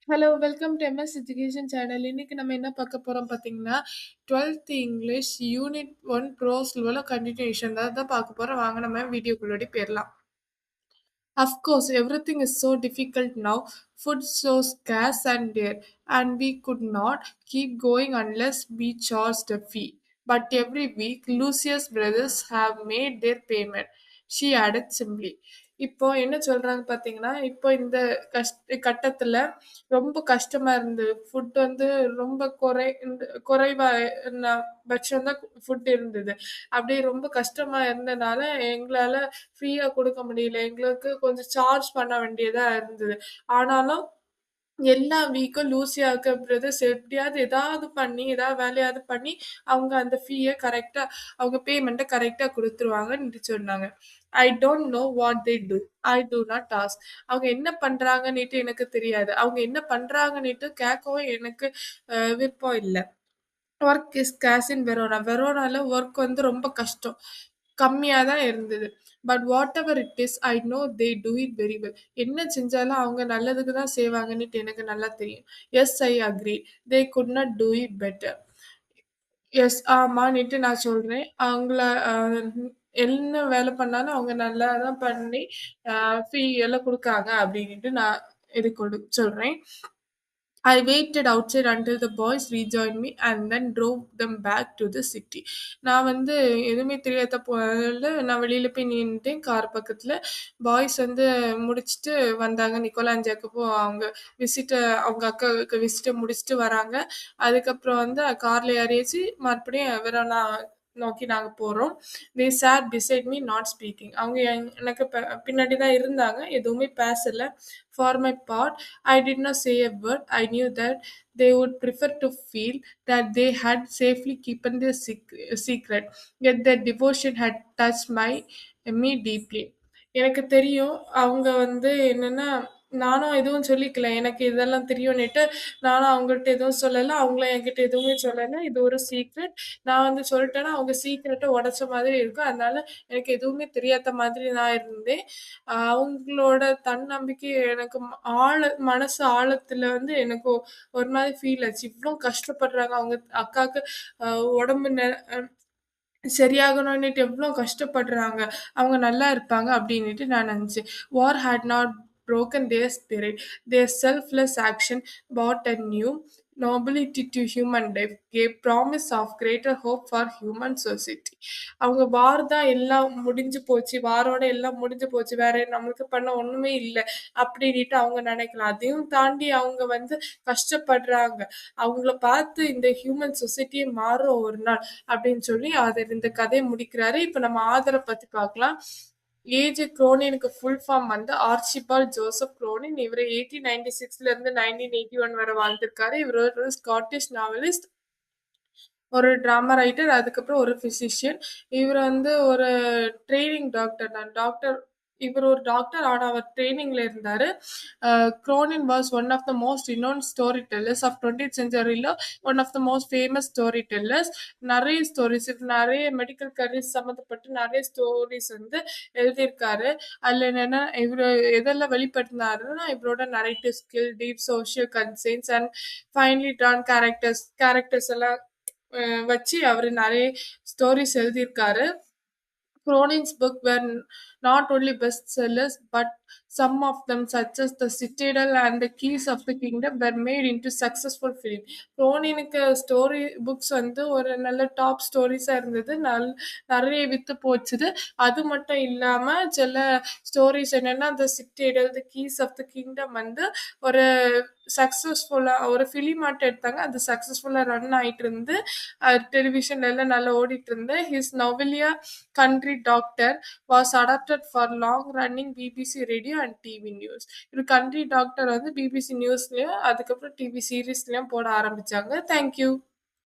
Hello! Welcome to MS education channel. இன்னைக்கு நம்ம என்ன பார்க்க போறோம் பார்த்தீங்கன்னா, 12த் இங்கிலீஷ் யூனிட் 1 ப்ரோஸ் லெவல கன்டினியூஷன் தான் பார்க்க போறோம். வாங்க நம்ம வீடியோக்குள்ளோடி போயிரலாம். Of course, everything is so difficult now. Food so scarce and dear, and we could not keep going unless we charged a fee. But every week, Lucia's brothers have made their payment. She added simply. இப்போ என்ன சொல்றாங்க பார்த்தீங்கன்னா, இப்போ இந்த கட்டத்துல ரொம்ப கஷ்டமா இருந்தது. ஃபுட் வந்து ரொம்ப குறைவா பட்சம் தான் ஃபுட் இருந்தது. அப்படி ரொம்ப கஷ்டமா இருந்தனால, எங்களால ஃப்ரீயா குடுக்க முடியல. எங்களுக்கு கொஞ்சம் சார்ஜ் பண்ண வேண்டியதா இருந்தது. ஆனாலும் எல்லா வீக்கும் லூசியாக்கு பிரதர்ஸ் எப்படியாவது ஏதாவது பண்ணி, ஏதாவது வேலையாவது பண்ணி, அவங்க அந்த ஃபீய கரெக்ட்டா அவங்க பேமெண்ட்ட கரெக்ட்டா குடுத்துருவாங்கன்னு சொன்னாங்க. I don't know what they do. I do not ask. அவங்க என்ன பண்றாங்கன்னுட்டு எனக்கு தெரியாது. அவங்க என்ன பண்றாங்கன்னுட்டு கேட்கவும் எனக்கு விருப்பம் இல்ல. Work is scarce in Verona. வெரோனால ஒர்க் வந்து ரொம்ப கஷ்டம். கம்மியா தான் இருந்தது. But whatever it is, I know they do it very well. என்ன செஞ்சாலும் அவங்க நல்லதுக்கு தான் செய்வாங்கன்னுட்டு எனக்கு நல்லா தெரியும். Yes, I agree. They could not do it better. Yes, ஆமான்னுட்டு நான் சொல்றேன். அவங்கள என்ன வேலை பண்ணாலும் அவங்க நல்லா தான் பண்ணி, ஃபீ எல்லாம் குடுக்காங்க அப்டின்னுட்டு நான் இது சொல்றேன். I waited outside until the boys rejoined me and then drove them back to the city. நான் வந்து எதுவுமே தெரியாத நான் வெளியில போய் நின்னுட்டேன் கார் பக்கத்துல. பாய்ஸ் வந்து முடிச்சுட்டு வந்தாங்க. நிக்கோலா அண்ட் ஜேக்கபும் அவங்க அவங்க அக்காவுக்கு விசிட்ட முடிச்சுட்டு வராங்க. அதுக்கப்புறம் வந்து கார்ல ஏறியாச்சு. மறுபடியும் வெரோனா நோக்கி நாங்க போறோம். They sat beside me not speaking. அவங்க எனக்கு பின்னாடி தான் இருந்தாங்க. எதுவுமே பேசல. For my part, I did not say a word. I knew that they would prefer to feel that they had safely kept their secret. Yet their devotion had touched me deeply. எனக்கு தெரியும். அவங்க வந்து என்னன்னா, நானும் எதுவும் சொல்லிக்கல. எனக்கு இதெல்லாம் தெரியும்னுட்டு, நானும் அவங்கள்ட்ட எதுவும் சொல்லல. அவங்களும் என்கிட்ட எதுவுமே சொல்லல. இது ஒரு சீக்ரெட். நான் வந்து சொல்லிட்டேன்னா, அவங்க சீக்ரெட்ட உடைச்ச மாதிரி இருக்கும். அதனால எனக்கு எதுவுமே தெரியாத மாதிரி நான் இருந்தேன். அவங்களோட தன்னம்பிக்கை எனக்கு மனசு ஆழத்துல வந்து எனக்கு ஒரு மாதிரி ஃபீல் ஆச்சு. இவ்ளோ கஷ்டப்படுறாங்க. அவங்க அக்காவுக்கு உடம்பு சரியாகணும்னுட்டு எவ்ளோ கஷ்டப்படுறாங்க. அவங்க நல்லா இருப்பாங்க அப்டின்னுட்டு நான் நெனச்சேன். War had not broken their spirit. Their selfless action brought a new nobility to human life, gave promise of greater hope for human society. அவங்க வார் தான் எல்லாம் முடிஞ்சு போச்சு. வாரோட எல்லாம் முடிஞ்சு போச்சு. வேற நம்மளுக்கு பண்ண ஒண்ணுமே இல்ல. அப்டின்னுட்டு அவங்க நெனைக்கலாம். அதையும் தாண்டி அவங்க வந்து கஷ்டப்படுறாங்க. அவங்கள பார்த்து இந்த ஹியூமன் சொசைட்டியே மாறும் ஒரு நாள். அப்படின்னு சொல்லி இந்த கதையை முடிக்கிறாரு. இப்ப நம்ம ஆதரை பத்தி பார்க்கலாம். ஏஜ் குரோனினுக்கு ஃபுல் ஃபார்ம் வந்து ஆர்ச்சிபால்ட் ஜோசப் குரோனின். இவர் 1896ல இருந்து 1981 வரை வாழ்ந்திருக்காரு. இவர் ஒரு ஸ்காட்டிஷ் நாவலிஸ்ட், ஒரு டிராமா ரைட்டர், அதுக்கப்புறம் ஒரு பிசிஷியன். இவர் வந்து ஒரு ட்ரெய்னிங் டாக்டர் தான். இவர் ஒரு டாக்டர். ஆனா அவர் ட்ரெய்னிங்ல இருந்தாரு. Cronin was one of the most renowned story tellers of 20th செஞ்சுரியில one of the most famous story tellers. நிறைய ஸ்டோரிஸ், நிறைய மெடிக்கல் கரியர்ஸ் சம்மந்தப்பட்டு நிறைய ஸ்டோரிஸ் வந்து எழுதியிருக்காரு. அதுல என்னன்னா இவரு எதெல்லாம் வெளிப்படுத்தினாருன்னா, இவரோட narrative skill, deep social concerns and finally drawn characters எல்லாம் வச்சு அவரு நிறைய ஸ்டோரிஸ் எழுதியிருக்காரு. Cronin's books were not only bestsellers, but some of them, such as The Citadel and The Keys of the Kingdom, were made into successful film. குரோனினுக்கு story books வந்து ஒரு நல்ல top ஸ்டோரிஸா இருந்தது. நிறைய வித்து போச்சுது. அது மட்டும் இல்லாம சில ஸ்டோரிஸ் என்னன்னா, The Citadel, The Keys of the Kingdom வந்து ஒரு சக்சஸ்ஃபுல்லா ஒரு ஃபிலிமாட்டம் எடுத்தாங்க. அது சக்சஸ்ஃபுல்லா ரன் ஆயிட்டு இருந்து டெலிவிஷன்ல எல்லாம் நல்லா ஓடிட்டு இருந்து. His novella country doctor was adapted for long running BBC radio and TV news. இது கண்ட்ரி டாக்டர் வந்து பிபிசி நியூஸ்லயும் அதுக்கப்புறம் டிவி சீரீஸ்லயும் போட ஆரம்பிச்சாங்க. தேங்க்யூ.